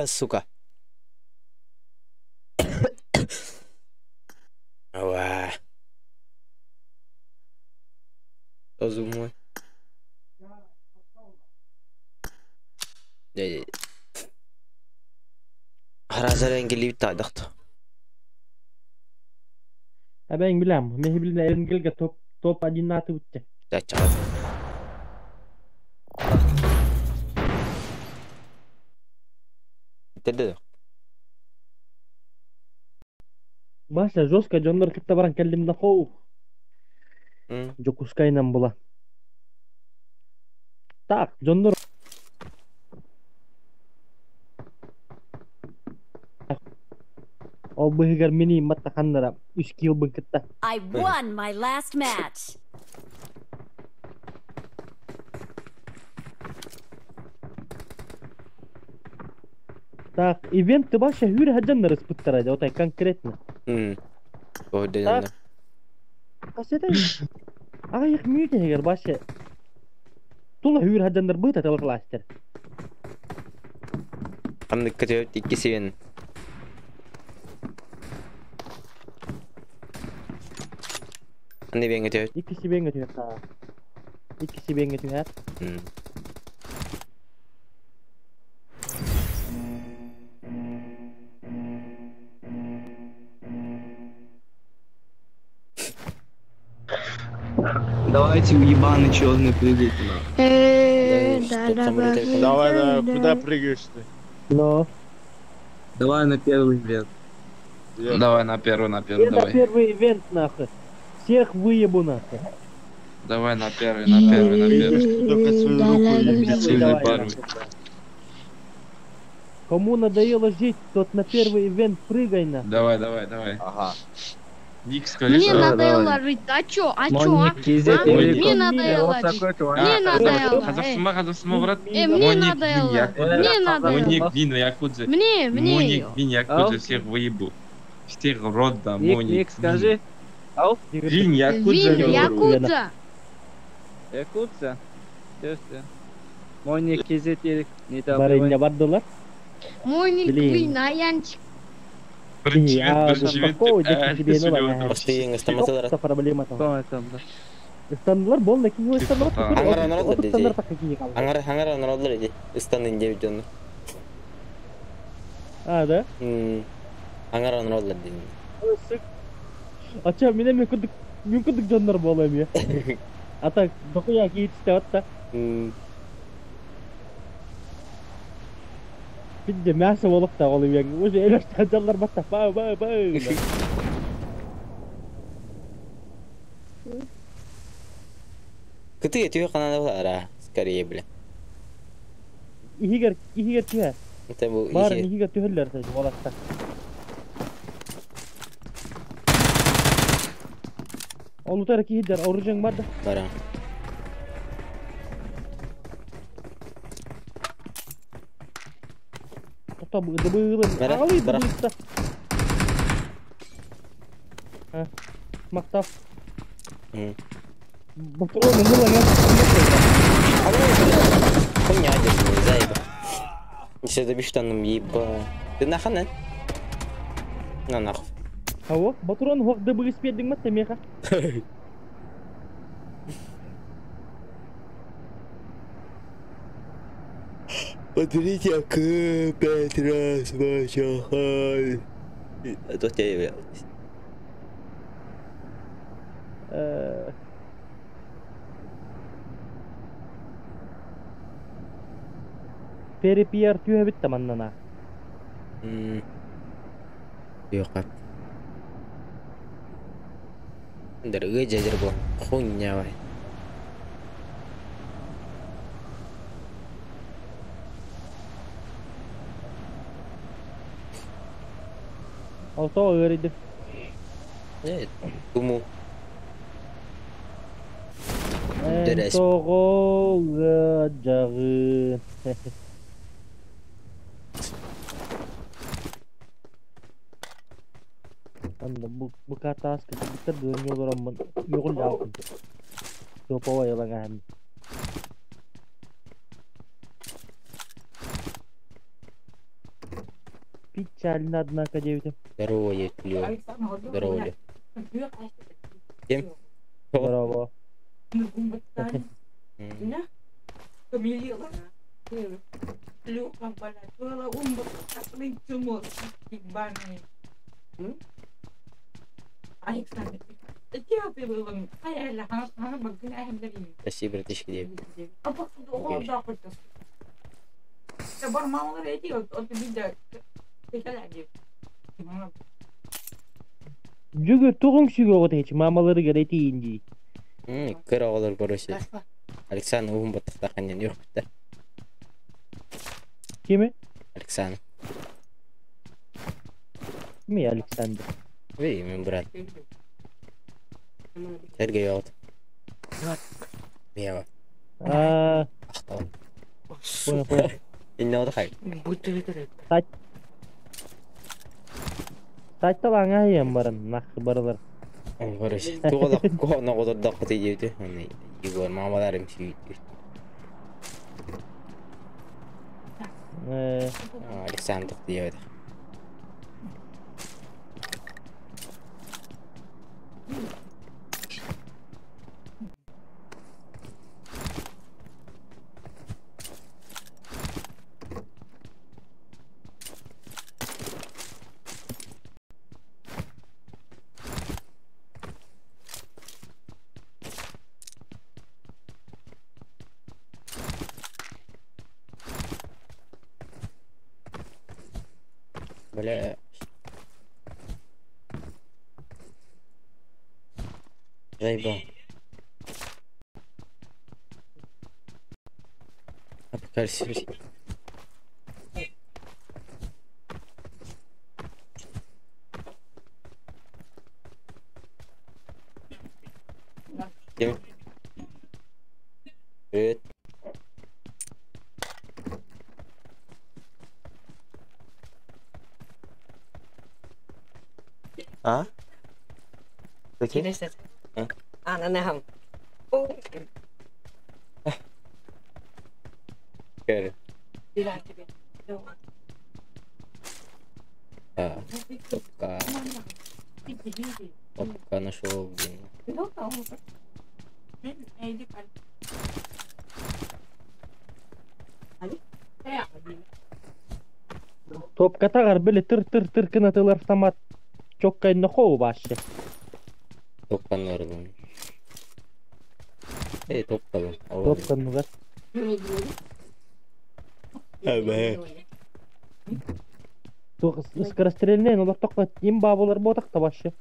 Сука. Wah. Zoom mой. Harazaren gelip tadıktı. Ben bilam. Mehi bilin elim gelge top acın atı uçacak. Çağır. Dedi. Başla Joska canlar kıtta baran kellimde kov. Jokuskaynan bula. Tak canlar. O behigar mini matta kanlara. 3 kill bun kıtta. I won my last match. Так, ивент баша хюре хаджанна распыттарады, отай конкретно. O dedim. Касетай. Ага их мүйте егер баша. Тула хюре хаджандар быта талкластер. Hamdi kötü ikisi ben. Anne ben kötü. İkisi ben götürüyor ta. İkisi ben götürüyor. Давайте уебаный черный прыгайте. Давай, да, куда прыгаешь ты? Но. Давай на первый ивент. Давай на первый, На давай. первый ивент нахуй. Всех выебу нахуй. Давай на первый, на первый. Только свою руку и Сильный пару. Кому надоело жить, тот на первый ивент прыгай на. Давай. Ага. Ник, скажи, Мне что... надоело жить. А чё? Мне надоело жить. Мне надоело. Қазақстан брат. Мне надоело. Мне надоело. Моник Вин, Якудза. Мне. Моник Вин, Якудза, всех выебу. Всех рода, Моник. скажи. Ау? Вин, Якудза. Вин, Якудза. Якутса. Все. Моник кезетелик. Не Барыня бардылар. Мой ник Блин. Вин, аянчик. Бірінші Такого ивент, дети тебе сөйлеуін Просто ең ыстамасалар. Что проблема там? Кто это, да? Стандлар бол на кино стандар. Аңгара олар да Стандар деди. так какие калды. Аңгара олар деди. Истанын деп жонду. А, да? Аңгара олар деди. Ача менен мүмкүндүк жандар болом я. Ата докуя кийитти атта. Бидде мясо болуп та болуп я. Уже элеш жандар батта. Ба. Кыты этиё канадалар, скорее, бля. Игер тия. Это бу Бар ише. игер тиһеллер та болатта. Олутар кийдер оружың бар да. Бара. Табы дыбылын. Бара, Алый бара. дыбылыкта. Мактап. Патроны мылаган. Хуйня держи, заеба. Еще добиштаным еба. Ты нахана? На нахуй. Аво, патрон хок дыбы испеддиң ма темеха? Смотрите, как 5 раз мачахай. А то тебя являлось. Перепиер түйе бітті маннана. Yok abi. Дорогой дядя был. Хуйня, вай. Алто öğrendi. Evet. Куму. Дөрес. Тоғол жағы. Anda bu kata kita dua orang nyokol jauh. Coba wa ya bangan. Печально, однако, девятым. Здоровье, Лё. Здоровье. Кем? Здорово. Спасибо, братишка, девять. Жүгір туғың шүге оғыт ечі, мамалары кереті инди. Кыр ağlar görüşü. Александр угум баттықта қанен yok бітті. Кеме? Александр. Кеме Александр? Вей, мен брат. Сергей алды. Мева. Ақтау. Понял. Инне оды қай? Сайтта лаңа ем барын, нақы барылар. Görüşü. Tuğla koğuna kodurda kutu deydi. Igor mamalarım süydü. Александр deydi. Бля. Жайба. Апокалипсис. Кем? Evet. Hả? Tôi chết. Anh không. Kể. Đi làm cho biết. Топка нашел, блин. Topka tağar böyle tır kınatılır автомат. Çok kayınlı kovu başı. Топканы ырдым. Топка был. Topkanı var. Скорострельный, но только им бабулар ботак-то başı.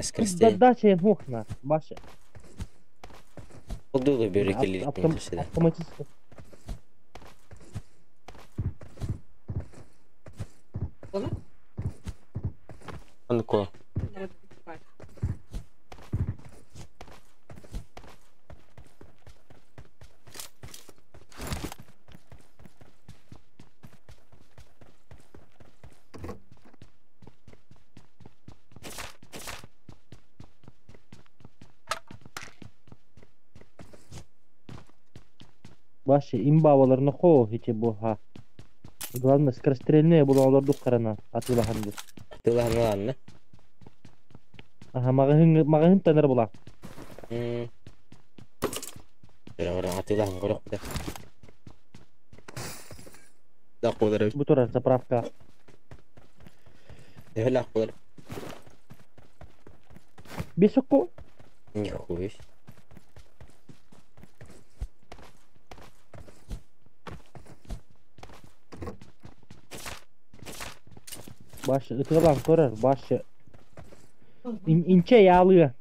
Скоростей. Да, чейн хухна başı. Подулы берекелилик мен сюда. Автоматически. Он такой. Başı imbabalarını ko hiç bu ha. Главное скорострельные bunu olurdu karana atılağındı. Atılağını lan ne? Aha mağahın tanır bula. Orang atılağını korok da. Da kodar. Bu turar zapravka. Ne la kodar? Бесоко. Нихуя. Başı ıtılan korar başı. İnce yağlı.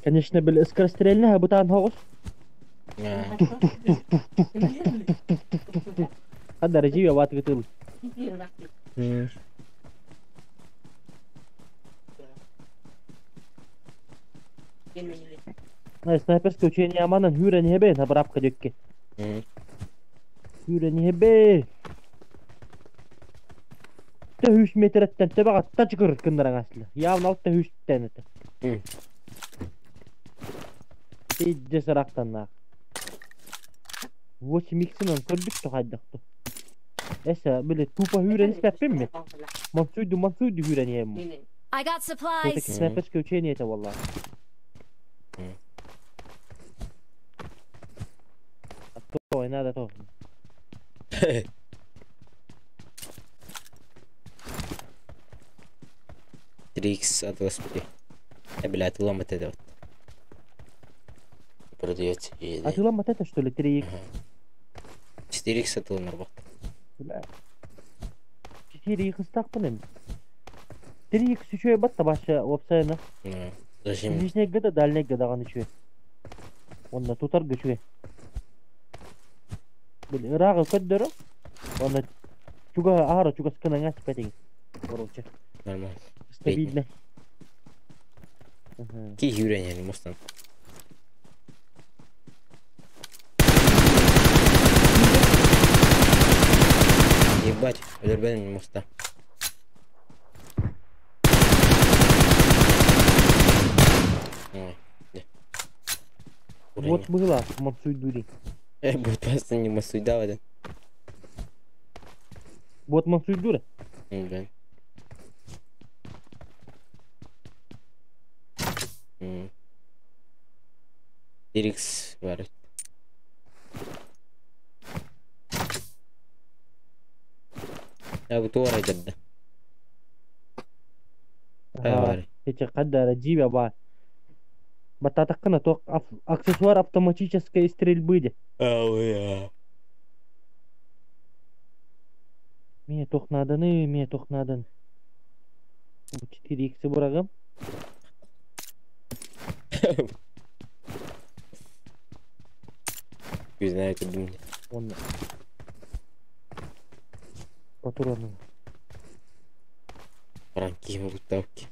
Конечно, были скорострельные, а бутан хоус. Ada rezeki ya wat gitu. Nah, снайперское учение аманан хюрен хебе на брабка дёкке. Хюрен хебе. Altta 100 metretten tebe atta çıkır kındıran aslı. Yavun altta 100 tane. İyice sıraktan da. Bu mixinin kördük de haydaktı. Esa böyle tupa hüren ispetmem mi? Mansuydu hüren yem mi? I got Öteki supplies. snapers köçeye niyete vallahi. Atto oyna da to. 3x от господи. Блядь, ломать это вот. Продается. А ты ломать это что ли 3x? 4x от Лунарбот. Бля. 4x так понем. 3x еще и батта баша опсайна. Ну, зачем? Ближнее года дальнее года ганы чуе. Онда тутар гычуе. Бля, рага көддөрө. Онда чуга ара чуга сканаңа спетиң. Короче. Нормально. Стабильно. Какие юрения не мустан? Ебать, удербен не муста. Вот была, Мансуйдури. Вот просто не Мансуйдава, да? Вот Мансуйдура. Да. Ирикс варит. أبو تورا جدة. هيك قدر جيبه با. بتعتقنا توقف аксессуар автоматической стрельбы де. Ауя. Мне тохнаданы. 4x бурагам. Не знаю, как думать. Он патроны. Ранки могут тавки.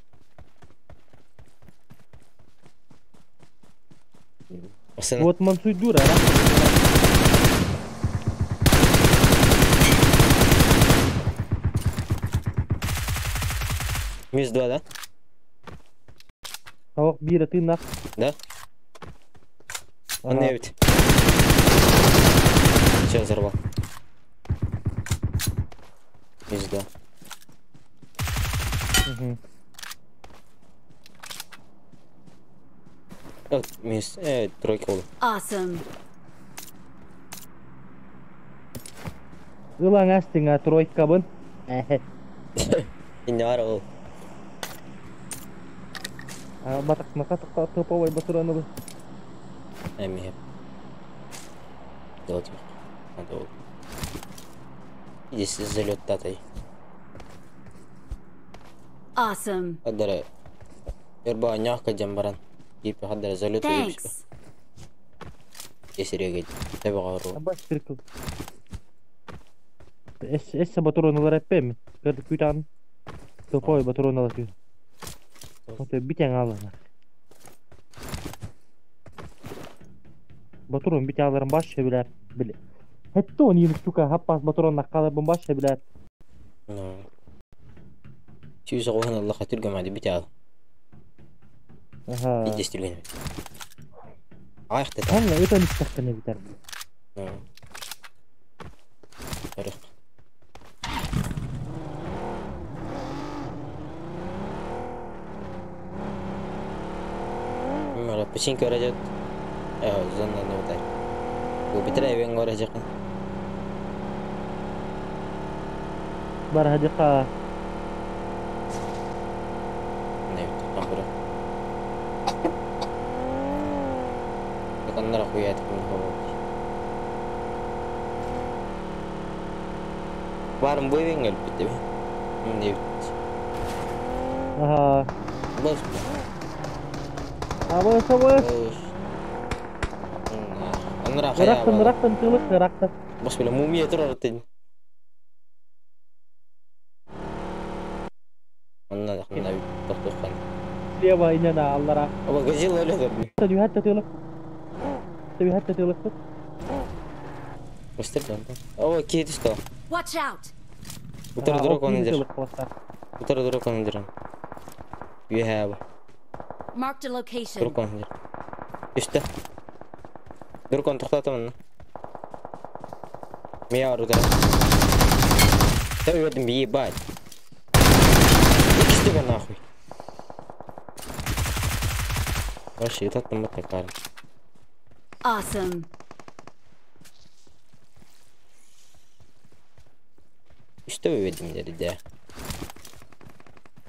Вот Мансуйдура, да? Минус 2, да? А вот бира ты нах. Да? Он ведь. Все, взорвал. Минус 2. Угу. Вот, минус, тройка была. Awesome. Ulan astına troikabın. Не орал. Батак накатык топовой батураны бы. Амир. Долго. Надолго. Здесь залет татой. Awesome. Хаддара. Ирба няхка джамбаран. Типа хаддара залет уйдешь. Thanks. Если регать. Табагару. Баш киркл. Эссе батуроналар эппеми. Кырдык бүтан. Топовой батуроналар күй. Вот битен алына. Батурон бите аларын баш билер. Биле. Хетте он йымыш тука хаппас батуронна калырбын баш билер. Ну. Чүй соғуын Аллаха түргемады бите ал. Ага. Идес түрген. Аяқта. Анна өтөн истаққаны битер. Ну. Тарих. Печеньки орajat. Зона не удай. Убитрай вен орajak. Бар хадиқа. Нет, ахура. Такан нара хуят кун хавал. Барым бой вен гел битте. Нет. Ага. Бос. Абыс. Анра хая. Рақтын тылық, рақтын. Бос беле мумия турар тен. Анна хана тоқтоқан. Лева инана аллара. Аба газил өлөгөр. Тәби хатта тылық. Мастер дан. Аба кейт исто. Watch out. Утра дурак он идер. Кылык Утра дурак он идер. You have. Marked a location. Дурак он идер. İşte. Дурак он тоқтатамын. Меня оруда. Ты вердим ебать. Икisi de нахуй. Вообще, это там это карм. Awesome. İşte övedim dedi de.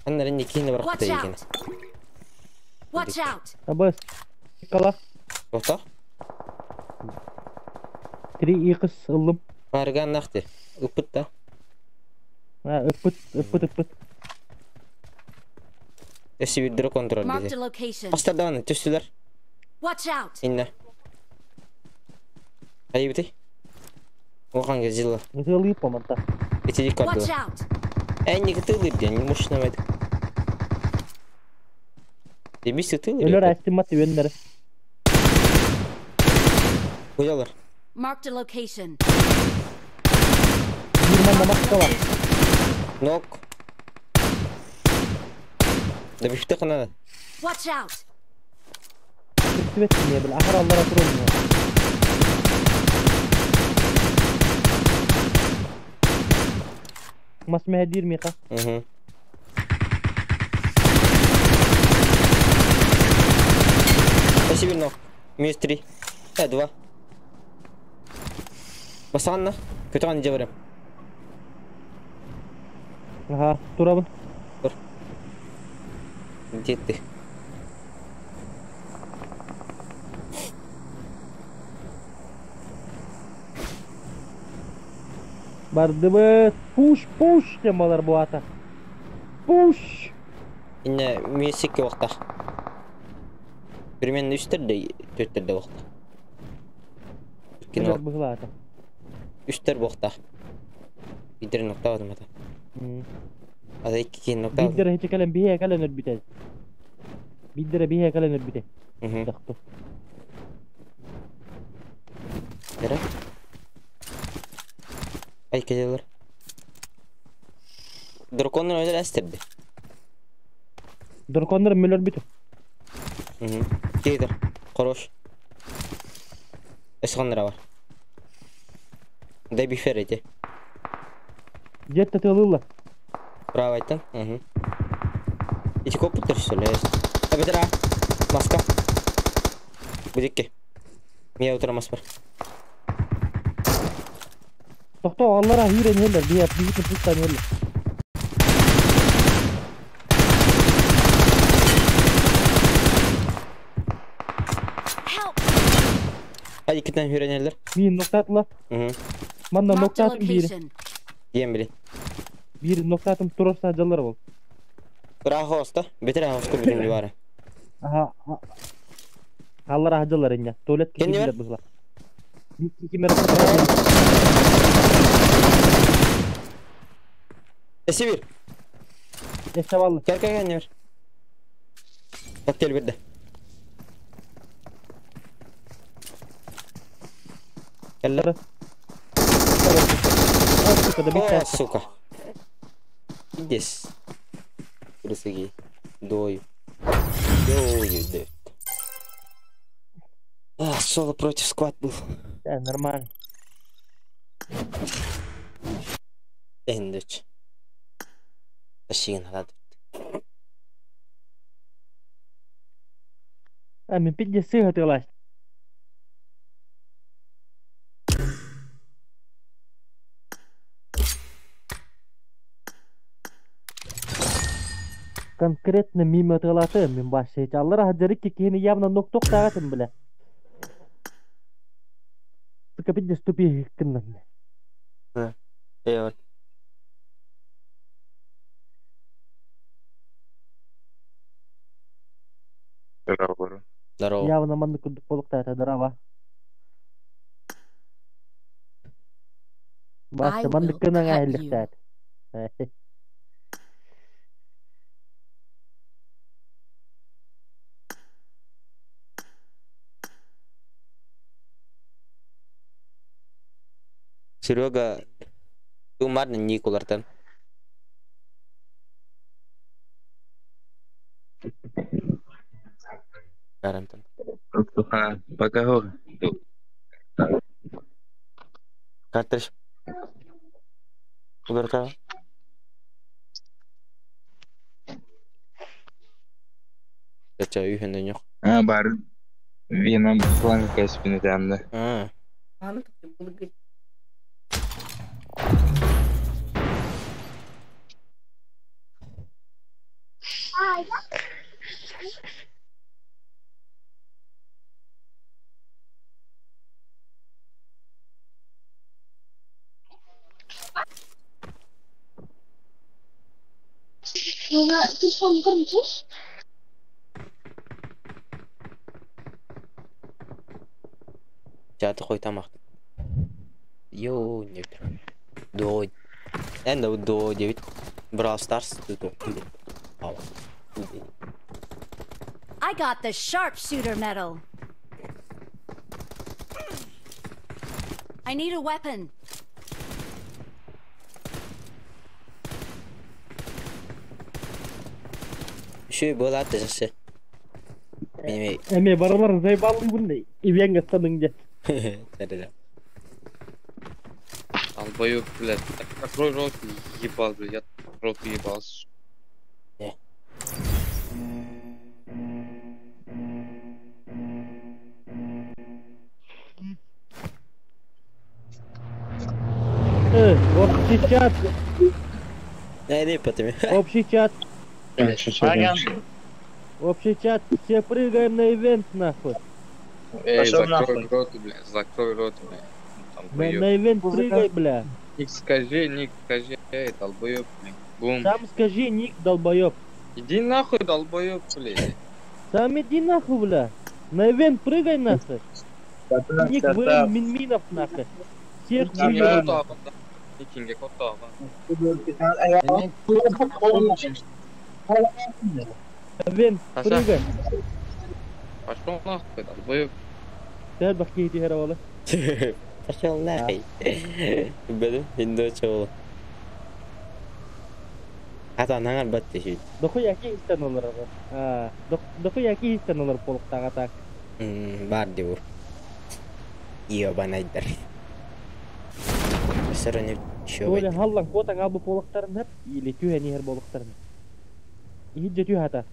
Onların ikini bıraktı Watch yine. out. Watch out. Абас. Кала. Тоқта. 3 ылым. Барган нақты. Үппіт та. Өппіт. Если bir drone kontrol Marked a bizi. location. Hasta dağını tüstüler. Watch out. İnne. Hayır biti. Okan gezildi. Гылы помонта. İçecek Watch kaldı. out. En iyi kıtılır diye. Muşnamadı. Demiş kıtılır. Өлөр астимат өндөрү. Koyalar. Marked a location. 20 намакка бар. Nok. Da bir şey kanal. Watch out. Күрсүбет эмне бил ахыр аллара турум. Мас мехдир мика. Hı. Если bir nok. Minus 3. 2. Basanna. Kötü anca varım. Аха, турабын. Gitti. Бардыбы. Пуш темалар бу ата. Пуш. Yine minus 2 vakta. Birinin üstlerde 4'lerde vakta. Кino быгла ата. Üstler vakta. Bir nokta vardı mı da? Ada 2 nokta vardı. Биддер хече кален бие кален өрбүтө. Биддер бие кален өрбүтө. Hı. Такту. Nere? Ay geliyorlar. Drakonlar öyle estirdi. Дуркондор мөлөр бүтө. Hı hı. Gelir. Koroş. Eskanlara var. Da bir ferete. Жетте тылылла. Bravo aytan. Hı hı. İçi koputtur şöyle. Tabi dara. Maska. Bu dikke. Miye oturamaz var. Токто аллара үйрөн элер. Бие бизди пустан элер. Help. Hadi 2 tane hürenerler. Мин ноктатла. Hı hı. Манда Marked a ноктатым бири. location. Diyen bile. Бири ноктатым турса жаллар бол. Bravo hosta. Beter hosta birinci var. Аха. Аллара жаллар эне. Туалет Кенде бар? бузла. Бики мере. Esivir. Эсебалла. Gel ne var? Bak gel bir de. Eller. Сука, да О, битта. сука. Идешь. Крысыги. Дою. Да. Соло против сквад был. Да, нормально. Эндыч. Тащин надо. Мен пидде сыга тылаш. Конкретно мимо тылаты мен башы. Аллар хаджарик кени явно нокток тагатын биле. Сука пидде ступи кыннан. Evet. Здорово. Явно манды кудук болукта это дрова. Башы манды will кынан cut айлыктат. Серега, ты умарный Николартан. Гарантон. Пока. Картриш. Ударта. Kaça ühünden yok. Бар. Веном планка спины там, да. Çatı koy tamak. Yo ne bileyim. Do. En de do David. Brawl Stars do. Hava. I got the sharpshooter medal. I need a weapon. Şu bola atacağız. Benim Eme baralar zayıfallı bu ne? İven gastanınca. Terede. Долбоёб, блядь. Открой рот, ебал, блядь. Я рот ебался. Общий чат. Ne потом? Общий чат. Общий чат. Все прыгаем на ивент нахуй. Эй, закрой рот, блядь. Закрой рот, блядь. На ивент прыгай, бля. Ник скажи, эй, долбоёб, блядь. Бум. Сам скажи, ник, долбоёб. Иди нахуй, долбоёб, блядь. Сам иди нахуй, бля. На ивент прыгай нахуй. Ник вырым минов нахуй. Всех прыгаем. Никинге кота. Ивент прыгай. Пошел нахуй, долбоёб. Gel bak gidiyor her havalı. Пошел нахуй. Benim Hindu çoğulu. Hatta nangar battı şu. Doku yaki istan olur abi. Ha, doku yaki istan olur polukta kata. Var diyor. İyi bana gider. Sırrını şu Böyle hallan kotan abi polukların hep iletiyor hani her polukların. İyi diyor hatta.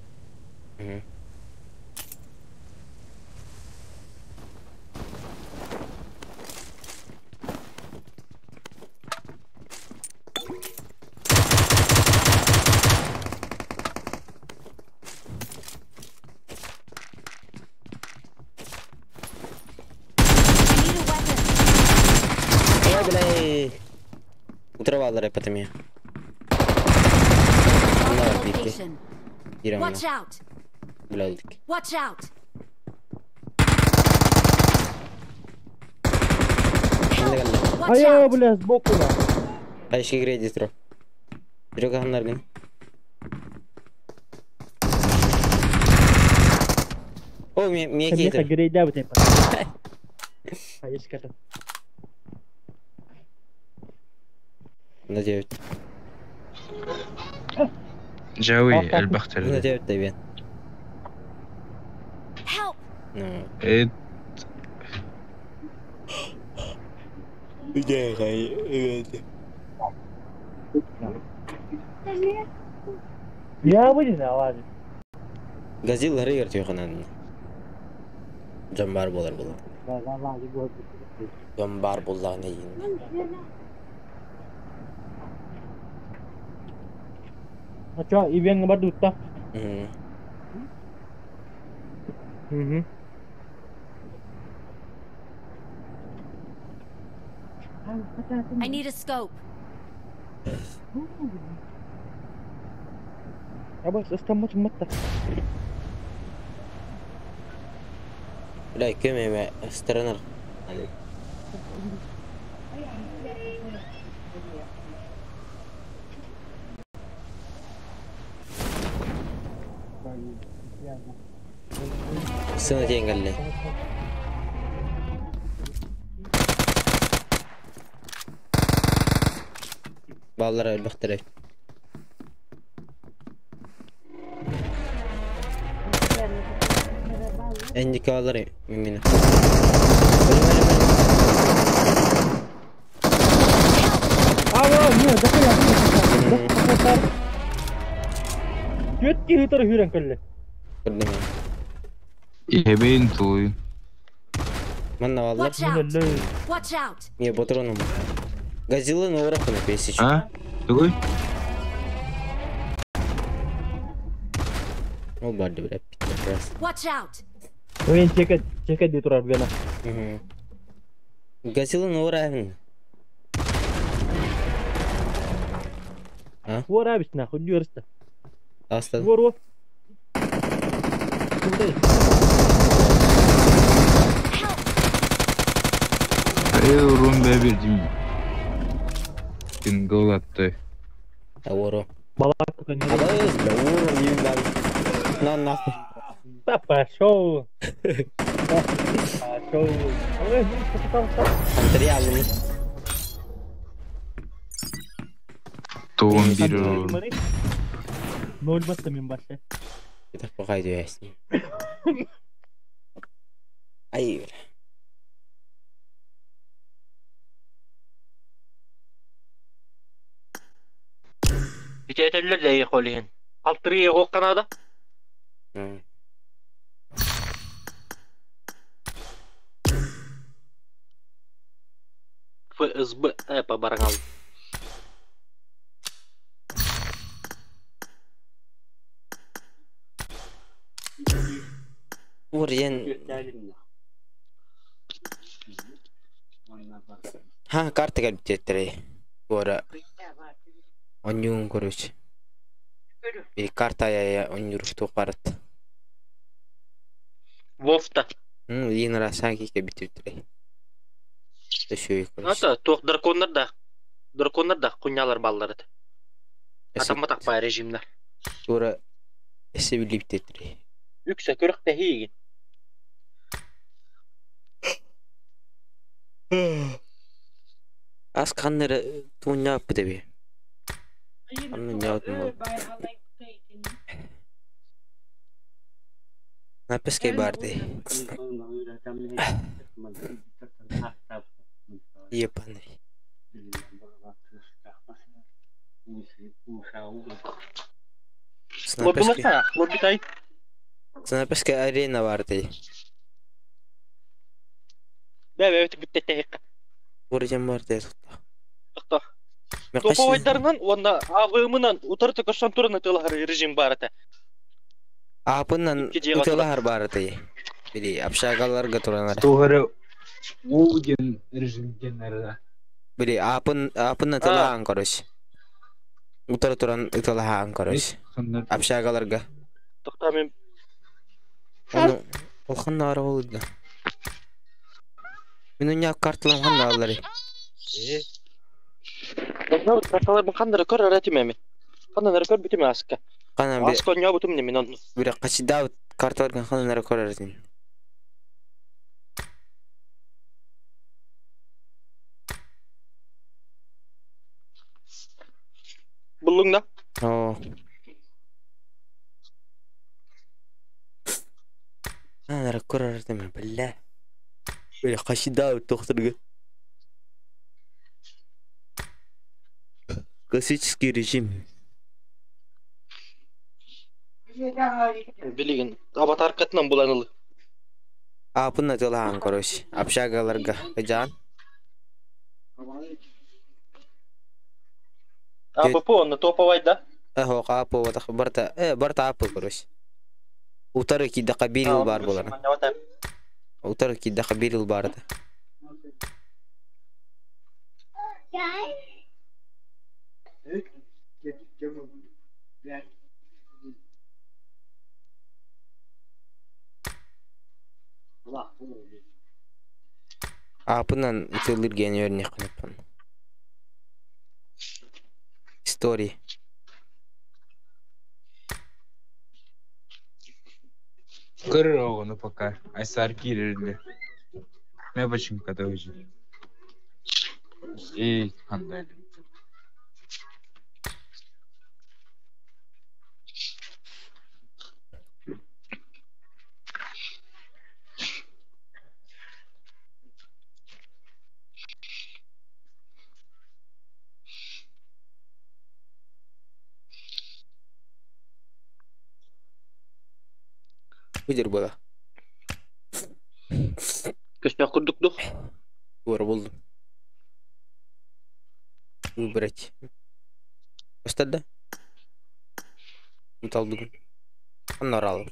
Утравалар потом я. Location. Watch out. Блядик. Watch out. Watch Aya out. bля сбоку на. Кайшки грейди тро. Бирок хандар ген. О, мне Мне кейтер. грейда вот это. А есть ката. На 9. جاوي البختر. На 9 да Help. إيه Где гай? Я выйду на аваз. Газил грейер тиё ханан. Жамбар болар болар. Жамбар болар не ин. А чё, ивен бадута? I need a scope. Я бос остамать мата. Бля, кеме странер. Sana jengalle. Ballara البختري. Endiki alır mümini. не, да я. Четкий хитр хюрен калле. Gördüm ya. Ebeğin toyu. Manna vallahi. Watch out! Мына Watch out! Niye patronum? Gazilla ne uğrak mı pesi? Ha? Tuguy? O vardı bir bitti biraz. Watch out! Мен чекет де турар бена. Gazilla ne uğrak mı? Вор абис нахуй, дёрста. Aslan. Вор. Rum bebeğim. Gün gol attı. Aworo. Балак только не. Abaz be Aworo yiyeyim ben. Lan. Да пошёл. Пошёл. Ой, что там? Antri aldım. Toğun biri rum. 0 бasta мен башы. Bir dakika kaydı Yasin. Ay. Битетеллер дей холин. Алтрие окканада. ФСБ по барангал. Vuryen. Ha kartı gelip getire. Bu ara. Onyun koruç. Bir karta ya onyur toqarat. Вовта. Yine rasaki ke bitirtire. Teşekkür koruç. Ата, тоқ дракондар да кунялар баллары. Атаматак бай режимler. Sonra ese bilip tetire. Yüksek körük de higin. Az kanları tunya yaptı be. Anın yavrum. Napes ke barde. Iya pane. Snapes ke arena vardı. Evet bitti tek. Vuracağım vardı. Toqta. Топовайдарынан онда АВМнан утарты кашан турына тылар режим бар ата. Apından utelar bardı. Biri apşagalar gaturanlar. Doğru. Oğun rejim genelde. Biri apından telahan koruş. Utar turan telahan koruş. Apşagalar ga. Toqta men Onu olhan nara oldu. Benim ya kartlam han alları. Toqta kartalar qandara kör öğretimemi. Qandara kör bitimi aska. Kana bir Aska nya butum ne men onu. bir kaçı davet kartlar kan han nara korarsın. Bulungda. Oo. Han nara korarsın billah. Bir kaçı davet doktorga. Классический режим. Билигин аватар катынан буланыlı. Apından telahan koruş. Apşagalar ga. Can. АПП onu топовайда. هو قابو برتا برتا عابو كروش وتركي دا قبيل البار بولنا وتركي دا قبيل البار ده Apından itilir gene örnek yapın. Story. Кырыгыны пока. Айсар кирилди. Мен башым када уже. Кандай. Bıcır bala. Köşe kurduk dur. Doğru buldum. Выбрать. Остальное? Металл бugün. Onları alalım.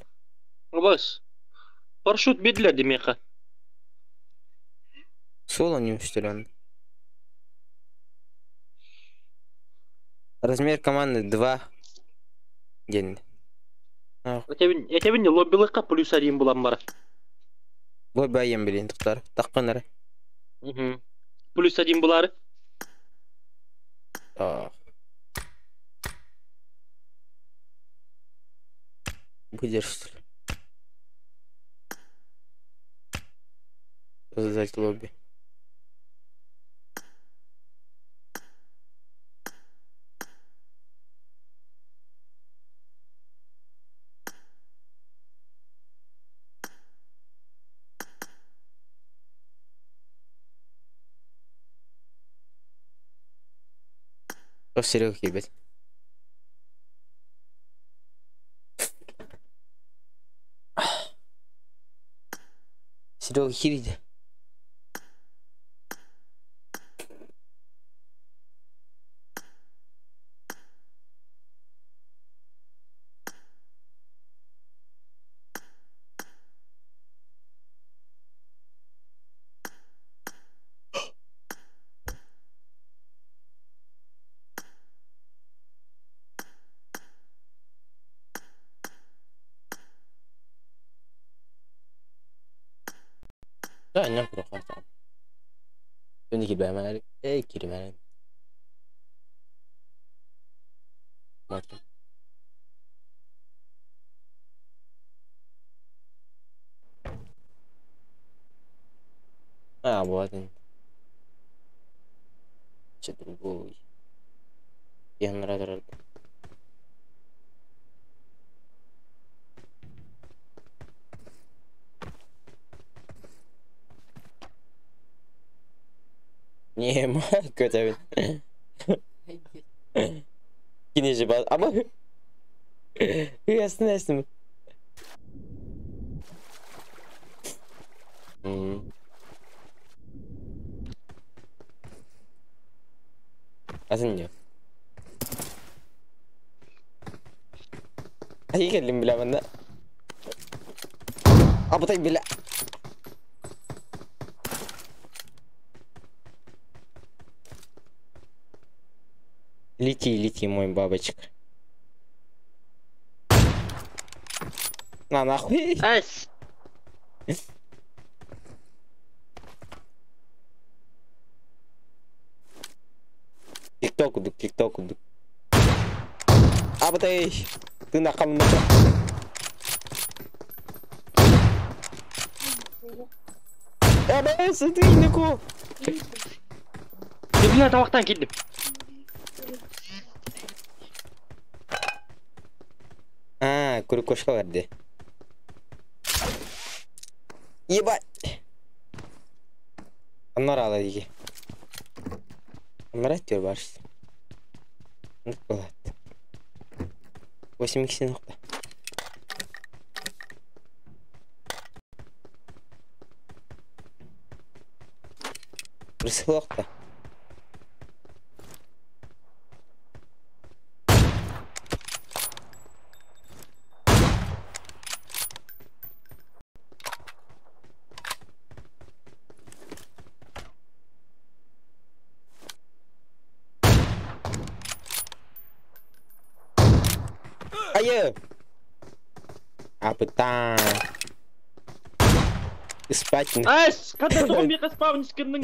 Bas. Парашют бедлер демека. Соло не устроен. Размер команды 2. Geldi. Этебин лоббилыкка плюс 1 булам бара. Бой байым билин туктар. Такканары. Плюс 1 булары. Будешь что ли? Создать лобби. Что Серега ебать? Серега хириди. لا نقدر خاطر عندك البأمانة اي كلمة ما أبغى شد البوي يا مراد Nie ma gotowy. Yine jibat ama hıyasını estim. Aslında. Ay geldim bile bende. Apa tay bile. Лети, мой бабочек. На нахуй. Ась. Тикток. А вот ты на камне. Абай, смотри, Нико. Ты меня тавактан келдим. Куркошка verdi. Ебать. Onlar ağladı ki. Onlar atıyor barış. Nokta. 8 nokta. Burası nokta. Ayo. Apa tang? Спать. Ась, когда зомби спавнишь кырның.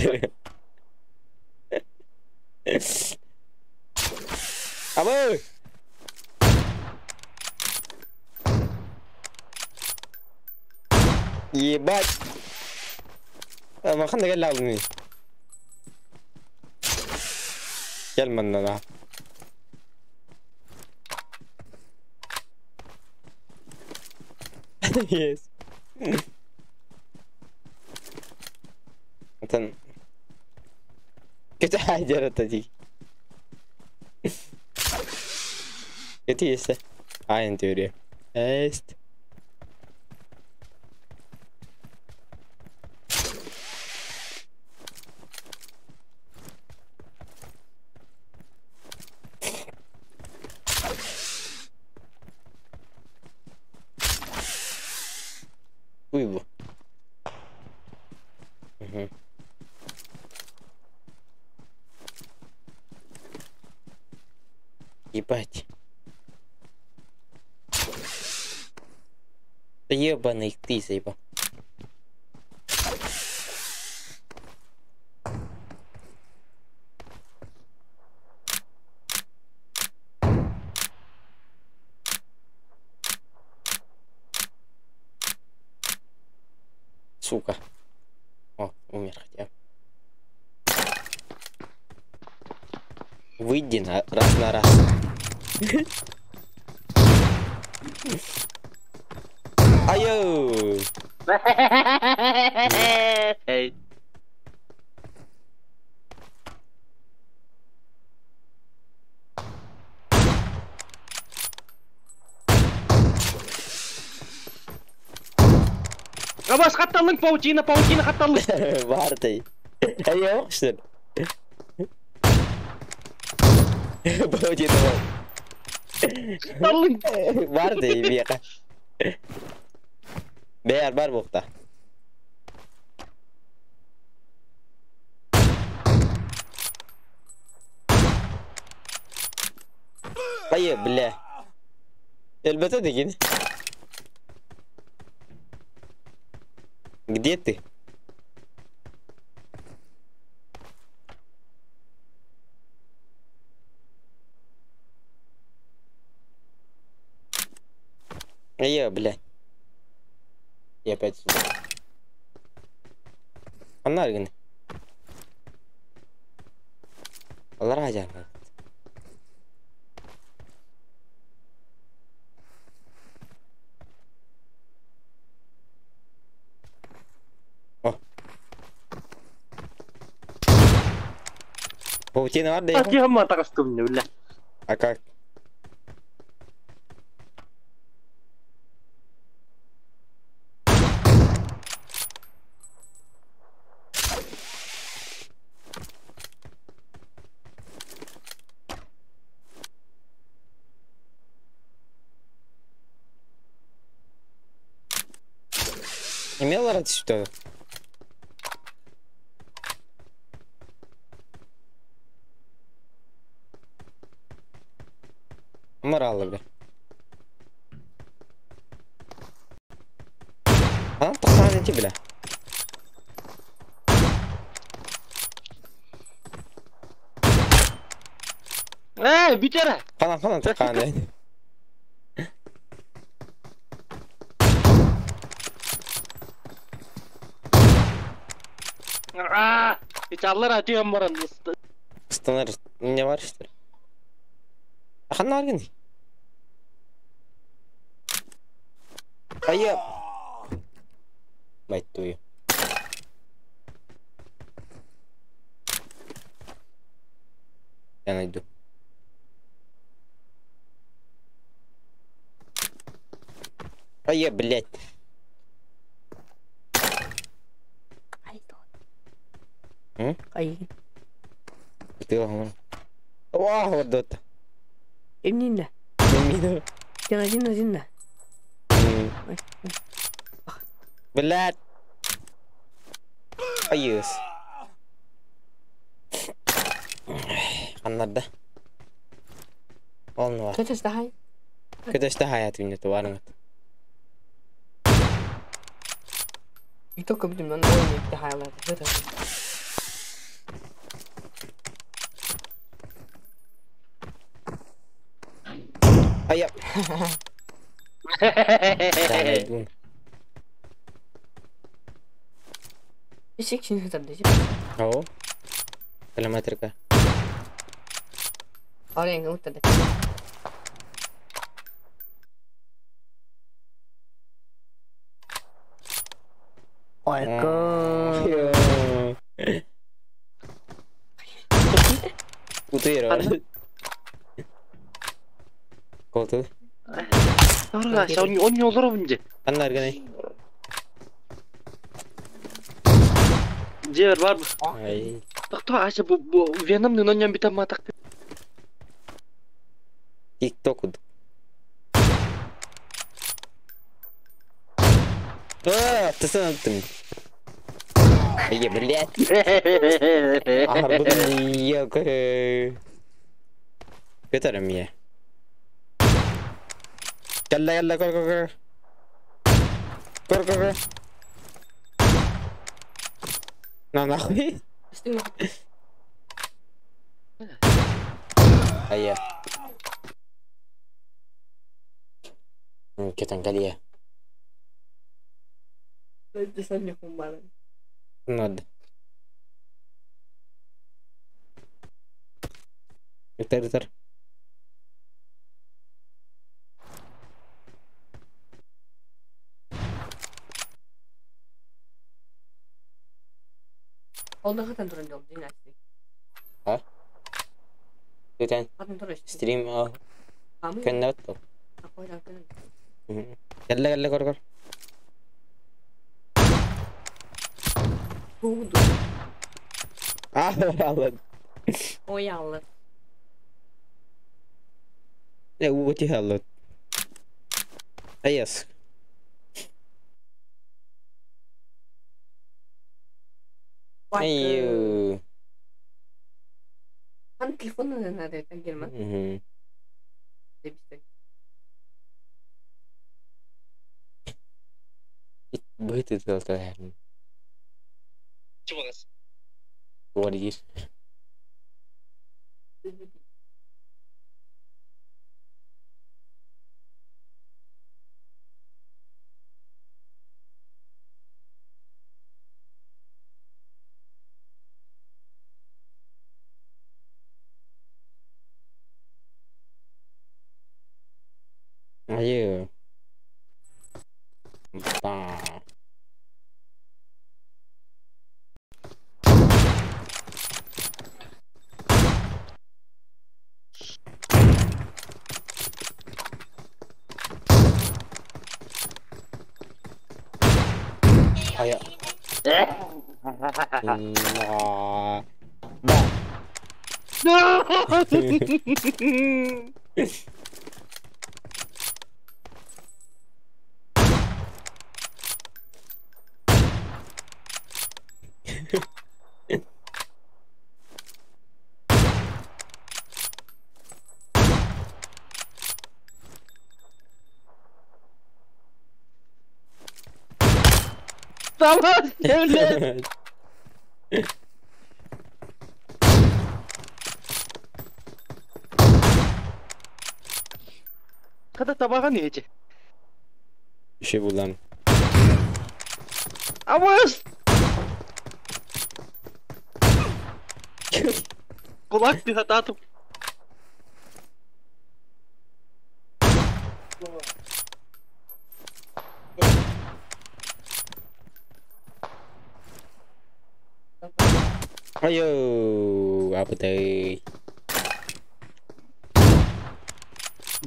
Абы. Ебать. Махан да гал алдым. Gel benden ha. Yes. Zaten kötü hacer atacak. Kötü ise aynı teori. Evet. Хуй его. Угу. Ебать. Да ебаный ты заебал. Сука. О, умер хотя бы. Выйди раз на раз. Айо! Эй. Абас хатталың паутина хатталың. Барды. Айо, что ли? Паутина. Хатталың. Барды, бияка. Бәр бар боқта. Айо, бля. Элбата деген. Где ты? Я, блядь. Я опять сюда. Анаргин. Ларадя. Паутина var da А где мама так что мне, бля? А как? Имела ради что? Моралы, бля. А, посмотрите, бля. Bicara. Falan tekan. Bicarlar atıyor amaran. Станар, у меня варишь, что ли? Ахана аргин. А я... Мать твою. Я найду. А я, блядь. Ай. Ты лагал. Вау, вот это. Именно. Именно. Один. Блядь. Айос. Аннада. Олнова. Кто стахай? Кто стахай от меня товарно. И только будем на новый стахай ла. А я. Секшн хатадеш. Ау. Километрка. Орен утад. Ойко. Утыра. Колту. Arkadaşlar on yolları bunca. Anlar gene. Ciğer var mı? Ay. Bak da aşağı bu Venom'un onyan bir tane matak. TikTok. Ты сам ты. Блядь. Better me. Yalla, कर. На нахуй. Ayah. Kita kali ya. Tulisannya kembaran. Nada. Tar. Oldu kan turun dong, dinasti. Hah? Kan Kan terus. stream Kamu kan dapat tuh. aku udah kan. Yalla कर. Tudo. Allah. Oh ya Allah. Ya uti halat. Ayas. Ayo. Kan telefonnya ada kan German. Begitu tuh. Coba guys. What is? Ayo. Bah. Ayo. Sama devlet. Kata tabakan ya aja. Bir şey bulan. Awas. Kulak di hata atıp. Ayo, apa tadi?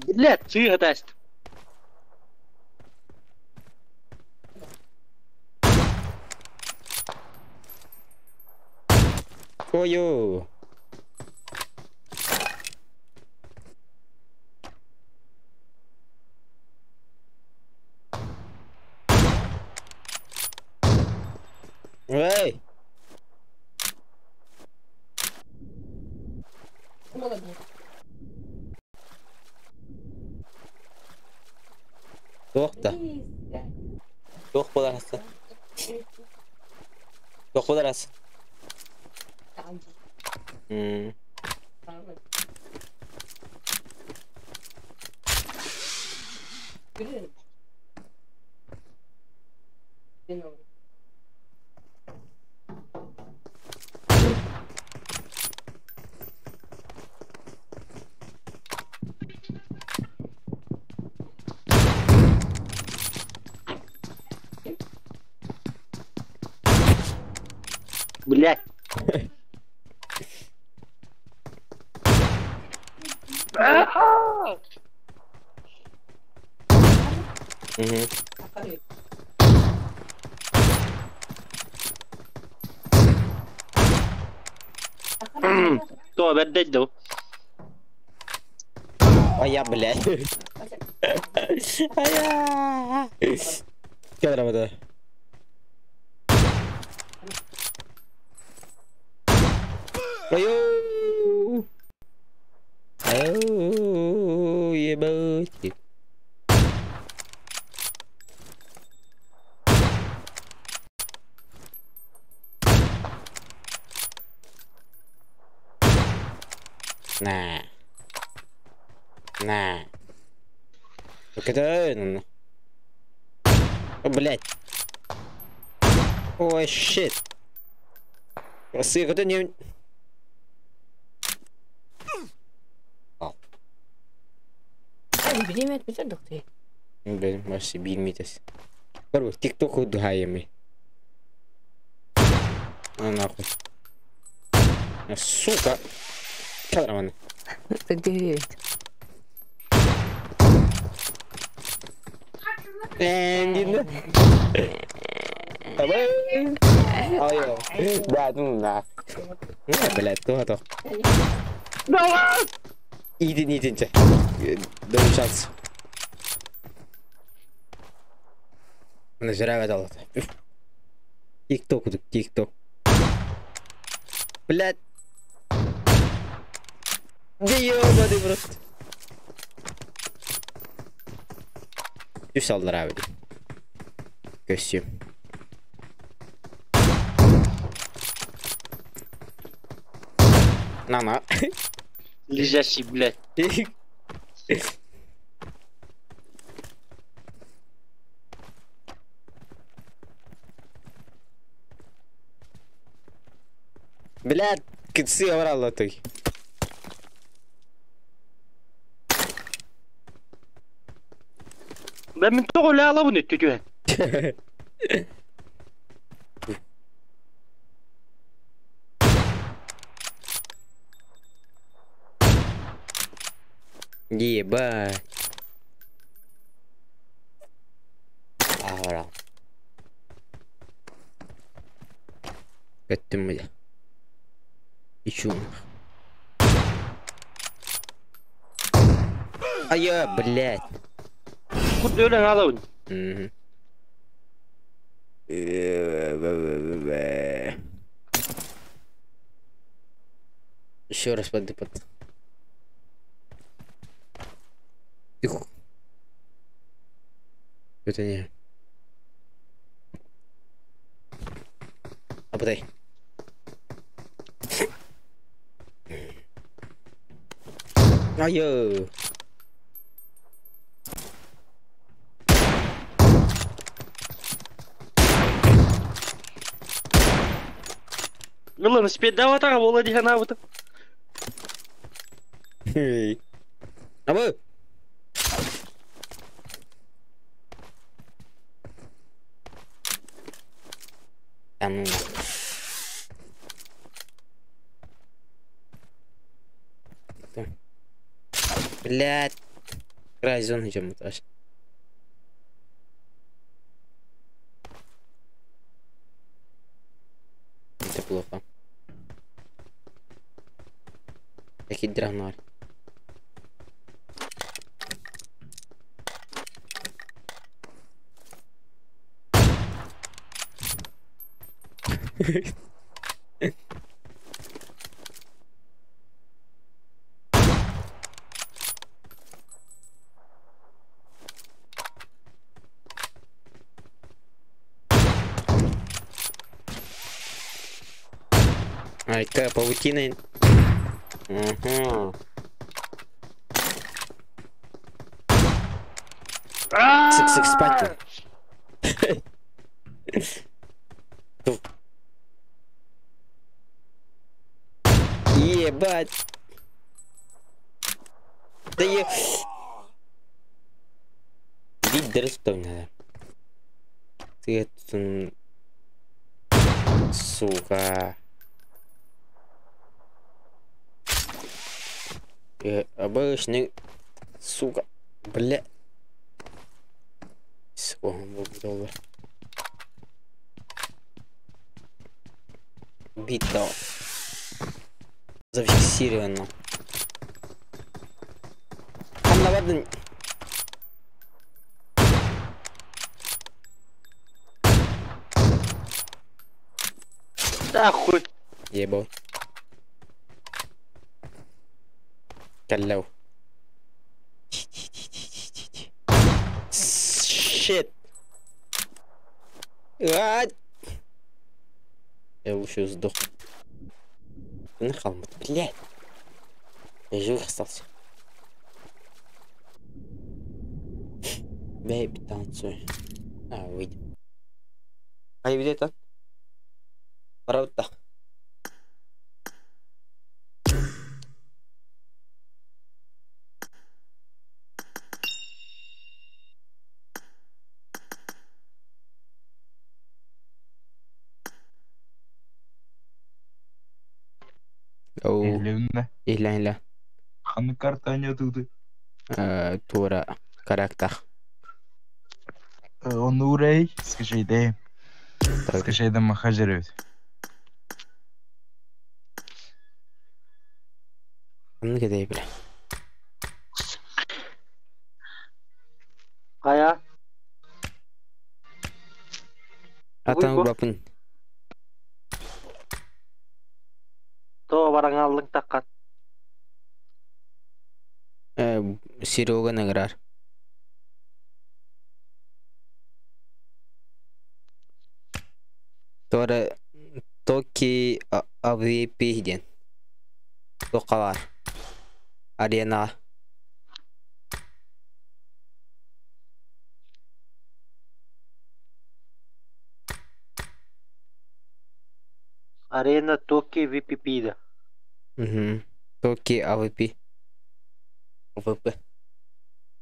Lihat, sih atas. Koyo. Hey. Tuh dah. Tuh pola rasa. Tuh pola rasa. Блять. Tuh beda tuh. Oh ya, блядь. Ayah. Gel arabada. Ayo. Ayo, ya bocil. Nah. Куда? О, блядь. Ой, щит. Сыграть не... Bilmemek bitirdik diye. Ben masih bilmeyeceğiz. Baru TikTok'u hayami. Anakku. Ya suka. Kamera mana? Tadi. Gini. Apa? Ayo. Dah. Ya belat tuh atau? İyidin çek. Dön şans. Bana şerefet Allah'ta. TikTok. Блядь. Да ёбаный в рот. Düz saldır abi. Göstereyim. Nana. Лежащий, блядь. Блядь, кицы орал ты. Ben min togol ala bunu tutuyor. Ебать. Орал. Öttüm bile. Hiç olmaz. Aya, блядь. Kutlu ölen ala bunu. Еще раз подыпать. Тихо. Это не. Обдай. Ай-ё. Ладно, спеть давай так, Володи Ханавата. А вы? Там. Блядь. Край зоны идем этаж. Это плохо. Такие драгнар. Ай, какая паутина. Ага. Сык, спать. Ебать. Да я... Видер, что надо. Ты это... Сука. Обычный... Сука. Бля. Сколько $1. Битва. Зафиксировано. Там, наверное... Нахуй. Ебал. Калляу. Shit. Я лучше сдох. Нахал, блядь. Я живых остался. Бэйби, танцуй. Выйдем. А где это? Правда. Оу. Иля. Ханы картания туды. Тура карактах. Он урей, скажи, да. Скажи, да махажерет. Где бля? Кая? Атаң бапын. То бараң алдың таққан. Серега награр. Тора Токи АВП ден. Тоқалар. Арена. Арена Токи VPP да. Токи АВП. АВП.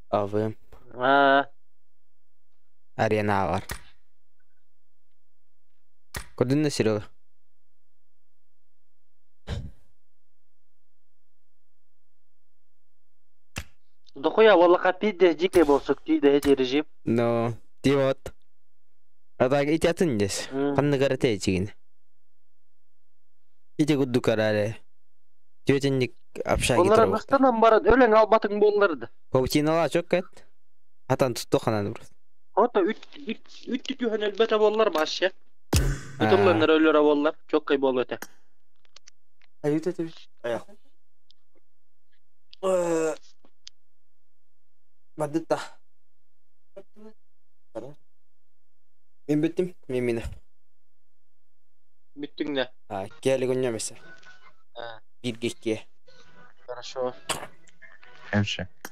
АВМ. Арена var. Kodun ne Серега? Дохуя валака пиде жике болсок дейді режим. No, diot. Adag itятын дес. Қанны қарате ечеген. Ите күдді қарары. Тетенник апша кетір. Олар настанан барады, өлең албатың болларды. Паутинала жоқ кәт. Атан тұтты қананы бұрыз. Ота үтті күйен әлбәті боллар баш, я. Ütümленler ölüre bollar. Çok kayıp ol öte. Ayıt öte. Ayak. Badıtta. Ben bittim. Memine. Bittin ne? Gel günya mesela. Ha. Bir geçkiye. Хорошо. Hemşe.